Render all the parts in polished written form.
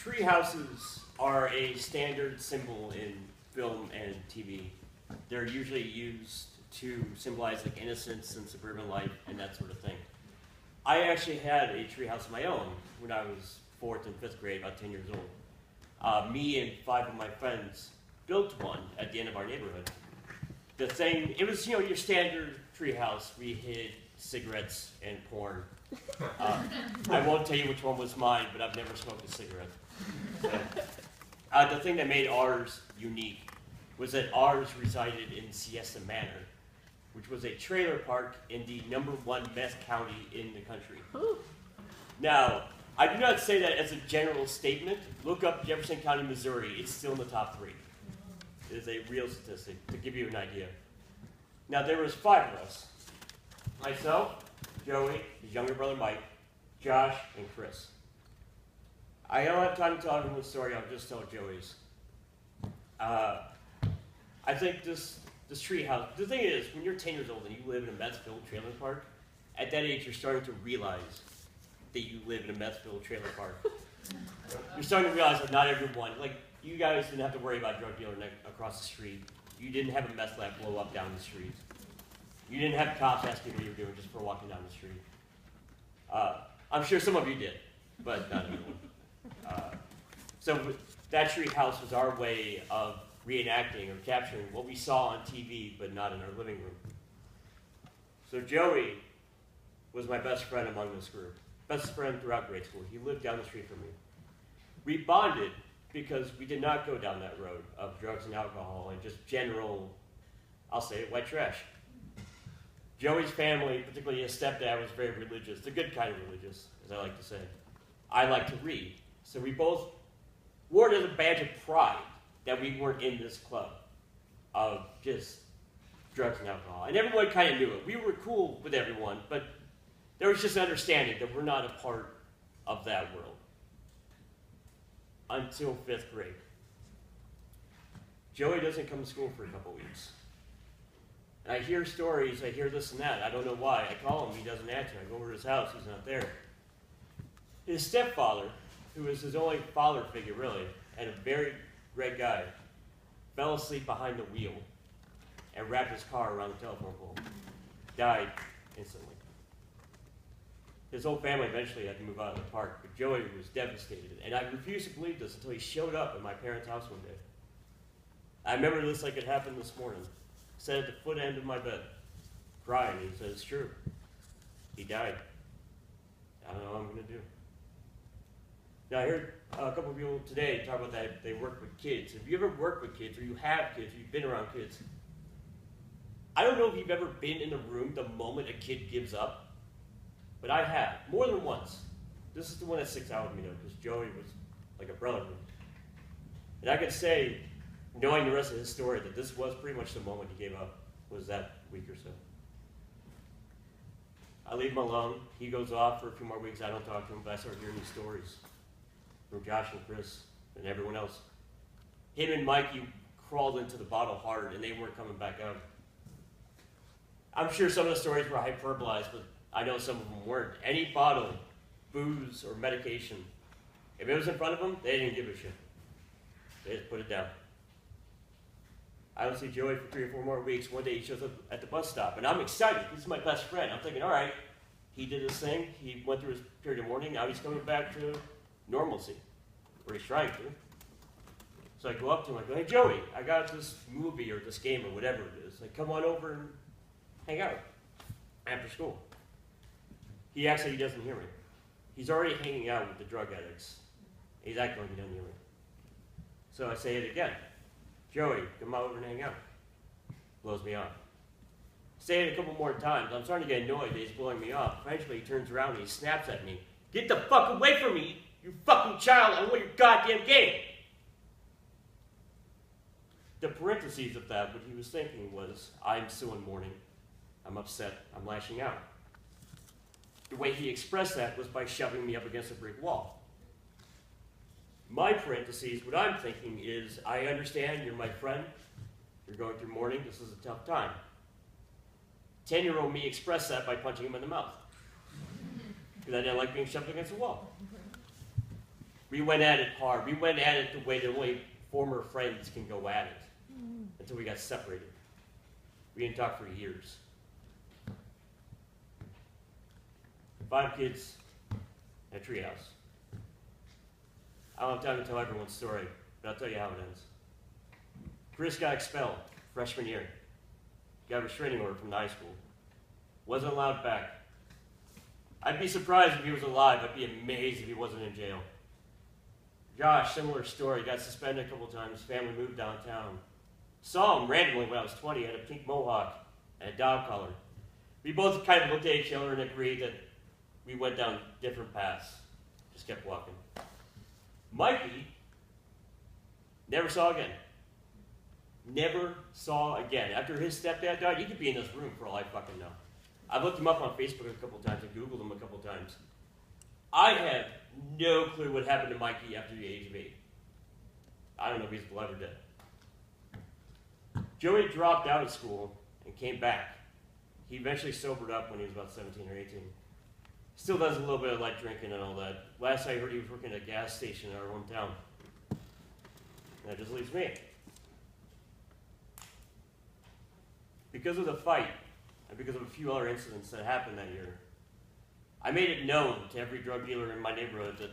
Tree houses are a standard symbol in film and TV. They're usually used to symbolize like innocence and suburban life and that sort of thing. I actually had a tree house of my own when I was 4th and 5th grade, about 10 years old. Me and 5 of my friends built one at the end of our neighborhood. The thing, it was, your standard tree house. We hid cigarettes and porn. I won't tell you which one was mine, but I've never smoked a cigarette. The thing that made ours unique was that ours resided in Siesta Manor, which was a trailer park in the #1 meth county in the country. Now, I do not say that as a general statement. Look up Jefferson County, Missouri. It's still in the top 3. It is a real statistic, to give you an idea. Now, there was 5 of us. Myself, Joey, his younger brother Mike, Josh, and Chris. I don't have time to tell everyone's story, I'll just tell Joey's. I think this tree house, the thing is, when you're 10 years old and you live in a meth-filled trailer park, at that age you're starting to realize that you live in a meth-filled trailer park. You're starting to realize that not everyone, like, you guys didn't have to worry about a drug dealer across the street. You didn't have a meth lab blow up down the street. You didn't have cops asking what you were doing just for walking down the street. I'm sure some of you did, but not everyone. So that tree house was our way of reenacting or capturing what we saw on TV, but not in our living room. So Joey was my best friend among this group. Best friend throughout grade school. He lived down the street from me. We bonded because we did not go down that road of drugs and alcohol and just general, I'll say it, white trash. Joey's family, particularly his stepdad, was very religious, the good kind of religious, as I like to say. I like to read. So we both wore it as a badge of pride that we weren't in this club of just drugs and alcohol. And everyone kind of knew it. We were cool with everyone, but there was just an understanding that we're not a part of that world. Until 5th grade. Joey doesn't come to school for a couple weeks. And I hear stories, I hear this and that. I don't know why. I call him, he doesn't answer. I go over to his house, he's not there. His stepfather, who was his only father figure really, and a very great guy, fell asleep behind the wheel and wrapped his car around the telephone pole. Died instantly. His whole family eventually had to move out of the park, but Joey was devastated. And I refused to believe this until he showed up at my parents' house one day. I remember this like it happened this morning. Sat at the foot end of my bed, crying. He said, "It's true. He died. I don't know what I'm going to do." Now, I heard a couple of people today talk about that they work with kids. If you ever work with kids, or you have kids, or you've been around kids, I don't know if you've ever been in a room the moment a kid gives up, but I have, more than once. This is the one that sticks out with me, though, because Joey was like a brother to me. And I could say, knowing the rest of his story, that this was pretty much the moment he gave up, was that week or so. I leave him alone. He goes off for a few more weeks. I don't talk to him, but I start hearing these stories from Josh and Chris and everyone else. Him and Mikey crawled into the bottle hard, and they weren't coming back out. I'm sure some of the stories were hyperbolized, but I know some of them weren't. Any bottle, booze, or medication, if it was in front of them, they didn't give a shit. They just put it down. I don't see Joey for 3 or 4 more weeks. One day he shows up at the bus stop, and I'm excited. This is my best friend. I'm thinking, all right, he did his thing. He went through his period of mourning. Now he's coming back to normalcy, or he's trying to. So I go up to him. I go, "Hey, Joey, I got this movie or this game or whatever it is. Like, come on over and hang out after school." He acts like he doesn't hear me. He's already hanging out with the drug addicts. He's acting like he doesn't hear me. So I say it again. "Joey, come over and hang out." Blows me off. Say it a couple more times. I'm starting to get annoyed that he's blowing me off. Eventually he turns around and he snaps at me. "Get the fuck away from me, you fucking child. I want your goddamn game." The parentheses of that, what he was thinking was, I'm still in mourning. I'm upset. I'm lashing out. The way he expressed that was by shoving me up against a brick wall. My parentheses, what I'm thinking is, I understand, you're my friend, you're going through mourning, this is a tough time. 10-year-old me expressed that by punching him in the mouth. Because I didn't like being shoved against a wall. We went at it hard. We went at it the way that only former friends can go at it until we got separated. We didn't talk for years. 5 kids at Treehouse. I don't have time to tell everyone's story, but I'll tell you how it ends. Chris got expelled freshman year. Got a restraining order from the high school. Wasn't allowed back. I'd be surprised if he was alive. I'd be amazed if he wasn't in jail. Josh, similar story. Got suspended a couple times. Family moved downtown. Saw him randomly when I was 20. Had a pink mohawk and a dog collar. We both kind of looked at each other and agreed that we went down different paths. Just kept walking. Mikey, never saw again. Never saw again. After his stepdad died, he could be in this room for all I fucking know. I've looked him up on Facebook a couple times and Googled him a couple times. I have no clue what happened to Mikey after the age of 8. I don't know if he's alive or dead. Joey dropped out of school and came back. He eventually sobered up when he was about 17 or 18. Still does a little bit of light drinking and all that. Last I heard, he was working at a gas station in our hometown. And that just leaves me. Because of the fight, and because of a few other incidents that happened that year, I made it known to every drug dealer in my neighborhood that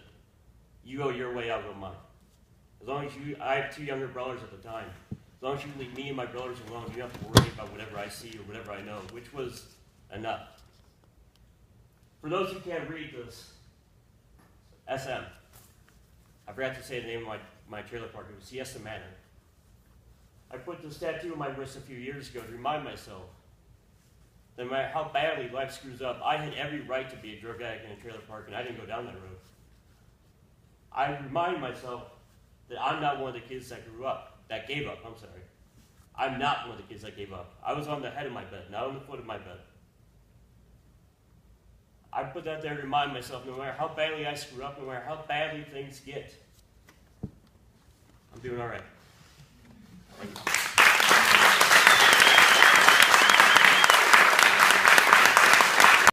you go your way, I'll go mine. As long as I have 2 younger brothers at the time. As long as you leave me and my brothers alone, you don't have to worry about whatever I see or whatever I know, which was enough. For those who can't read this, SM. I forgot to say the name of my trailer park. It was Siesta Manor. I put this tattoo on my wrist a few years ago to remind myself that no matter how badly life screws up, I had every right to be a drug addict in a trailer park, and I didn't go down that road. I remind myself that I'm not one of the kids that gave up, I'm sorry. I'm not one of the kids that gave up. I was on the head of my bed, not on the foot of my bed. I put that there to remind myself, no matter how badly I screw up, no matter how badly things get, I'm doing all right. Thank you.